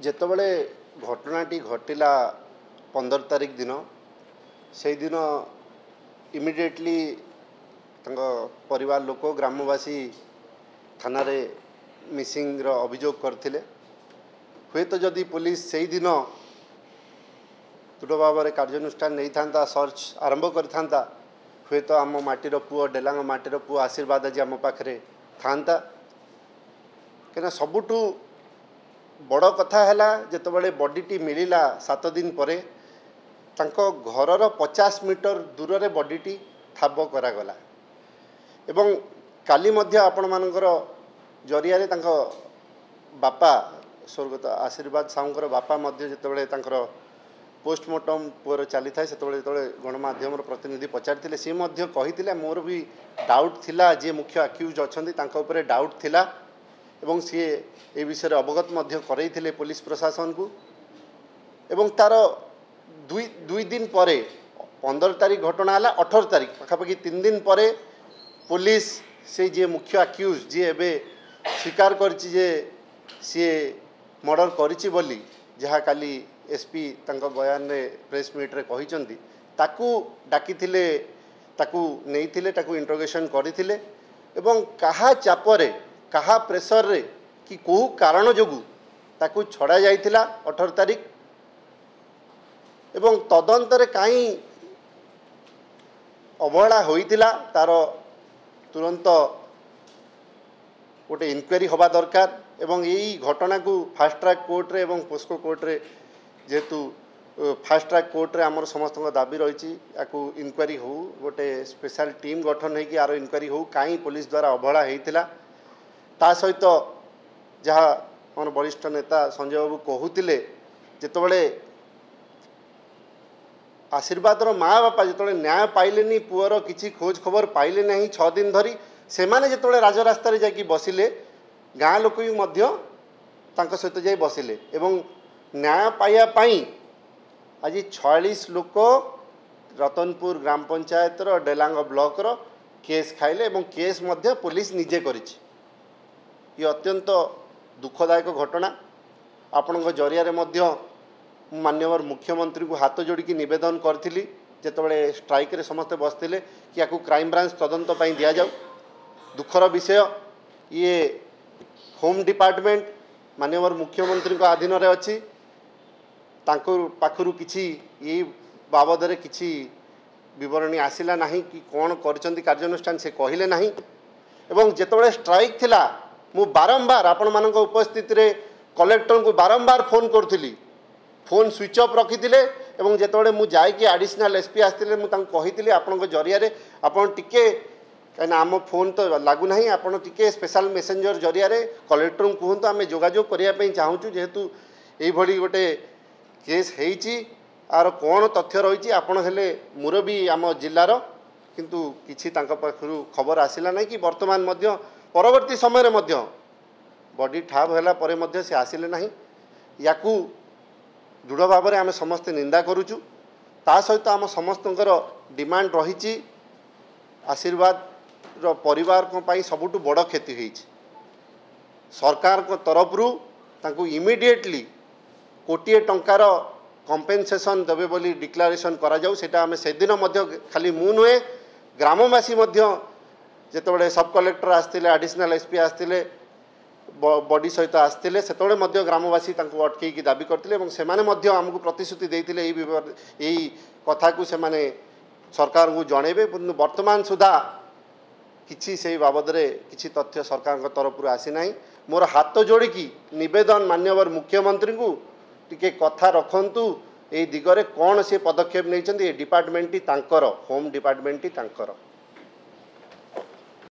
ଯେତେବେଳେ ଘଟଣାଟି ଘଟିଲା 15 ତାରିଖ ଦିନ ସେଇ ଦିନ ଇମିଡ଼ିଏଟଲି ତାଙ୍କ ପରିବାର ଲୋକ ଗ୍ରାମବାସୀ ଥାନାରେ ମିସିଂର ଅଭିଯୋଗ କରିଥିଲେ। ହୁଏତ ଯଦି ପୁଲିସ ସେଇ ଦିନ ଦୃଢ଼ ଭାବରେ କାର୍ଯ୍ୟାନୁଷ୍ଠାନ ନେଇଥାନ୍ତା, ସର୍ଚ୍ଚ ଆରମ୍ଭ କରିଥାନ୍ତା, ହୁଏତ ଆମ ମାଟିର ପୁଅ ଡେଲାଙ୍ଗ ମାଟିର ପୁଅ ଆଶୀର୍ବାଦ ଆଜି ଆମ ପାଖରେ ଥାନ୍ତା। କାହିଁକିନା ସବୁଠୁ ବଡ଼ କଥା ହେଲା ଯେତେବେଳେ ବଡ଼ିଟି ମିଳିଲା 7 ଦିନ ପରେ ତାଙ୍କ ଘରର 50 ମିଟର ଦୂରରେ ବଡ଼ିଟି ଠାବ କରାଗଲା। ଏବଂ କାଲି ମଧ୍ୟ ଆପଣମାନଙ୍କର ଜରିଆରେ ତାଙ୍କ ବାପା ସ୍ୱର୍ଗତ ଆଶୀର୍ବାଦ ସାହୁଙ୍କର ବାପା ମଧ୍ୟ ଯେତେବେଳେ ତାଙ୍କର ପୋଷ୍ଟମର୍ଟମ ପୁଅର ଚାଲିଥାଏ ସେତେବେଳେ ଯେତେବେଳେ ଗଣମାଧ୍ୟମର ପ୍ରତିନିଧି ପଚାରିଥିଲେ ସେ ମଧ୍ୟ କହିଥିଲେ ମୋର ବି ଡାଉଟ୍ ଥିଲା, ଯିଏ ମୁଖ୍ୟ ଆକ୍ୟୁଜ୍ ଅଛନ୍ତି ତାଙ୍କ ଉପରେ ଡାଉଟ୍ ଥିଲା ଏବଂ ସିଏ ଏ ବିଷୟରେ ଅବଗତ ମଧ୍ୟ କରାଇଥିଲେ ପୋଲିସ ପ୍ରଶାସନକୁ। ଏବଂ ତାର ଦୁଇ ଦିନ ପରେ 15 ତାରିଖ ଘଟଣା ହେଲା, 18 ତାରିଖ ପାଖାପାଖି 3 ଦିନ ପରେ पुलिस से जी मुख्य आक्यूज जी एबे स्वीकार करछि जे सी मर्डर करिछि बोली जहाँ काली एसपी तांको बयान रे प्रेस मीट रे कहिसंती ताकू डाकिथिले ताकू नेइथिले ताकू इंट्रोगेशन करिथिले एवं कहा चापरे कहा प्रेसर रे कि को कारण जोगु ताकू छड़ा जाइथिला 18 तारिख एवं तदंतरे काई अवहेला होइथिला तार तुरंत गोटे इनक्वारी हवा दरकार एवं यही घटना को फास्ट ट्रैक कोर्ट रे एवं पोस्को कोर्ट रे जेहेतु फास्ट ट्रैक कोर्ट रे आमर समस्त दाबी रही इनक्वारी हो गोटे स्पेशल टीम गठन होगी आर इनक्वारी हो कहीं पुलिस द्वारा अवहेला होता ता सहित जहाँ आम वरिष्ठ नेता संजय बाबू कहते जितेबाला आशीर्वादर माँ बापा जो न्याय पाइले पुअर किसी खोज खबर पाइले ना 6 दिन धरी से माने जो राजरास्त जाकि बसिले गाँ लोक भी सहित जा बसिले एवं न्याय पाइबापी आज 46 लोक रतनपुर ग्राम पंचायत डेलांग ब्लॉक रो केस खाइले एवं केस मध्य पुलिस निजे करिछि। ये अत्यंत दुखदायक घटना आपण जरिया मध्य माननीय मुख्यमंत्री को हाथ जोड़ी निवेदन करी जितेबाला स्ट्राइक रे समस्ते बसते कि या क्राइम ब्रांच तदंत दि जाऊ। दुखर विषय ये होम डिपार्टमेंट माननीय मुख्यमंत्री अधीन रे अच्छी पाखु किसी ये बाबद रे किसी विवरणी आसला ना कि कौन कर कार्यानुष्ठान से कहले ना एवं जितेबाला स्ट्राइक थिला मु बारंबार आपण मान उपस्थित रे कलेक्टर को बारंबार फोन करी फोन स्विच ऑफ रखी एवं जितेबाला मु जाइए एडिशनल एसपी आसते मुझे आपण जरिया आपड़ टिके कहीं आम फोन तो लगुना आपड़ टिके स्पेशल मेसेंजर जरिया कलेक्टर कहतु आम जोगाजोग करने चाहूँ जेहेतु ये गोटे केस होती आर कौन तथ्य रही आपण हेले मुरबी आम जिलार किंतु किसी पाखु खबर आसला ना कि वर्तमान मध्य परवर्ती समय बॉडी ठाब है से आसिले ना या दृढ़ भाव में आम समस्ते निंदा करुचु ता सहित आम समस्त डिमांड रही आशीर्वाद परिवार सबुठ बड़ क्षति होती सरकार तरफ इमिडिएटली कोटिए टंकार कंपेनसेशन देवे बोली डिक्लेरेशन करा जाऊ। सेटा आम से दिन खाली मु नुहे ग्रामवासी जितेबाला सब कलेक्टर आसते एडिशनल एसपी आसते बॉडी सहित आसते से ग्रामवासी अटकई दाबी करते आमको प्रतिश्रुति देते यही कथा को से सरकार को जनइबे वर्तमान सुधा किसी से बाबद किसी तथ्य सरकार तरफ आसी ना। मोर हाथ जोड़ी निवेदन माननीय मुख्यमंत्री को टिके कथा रखंतु ए दिगरे कौन से पदक्षेप नहीं department T home department T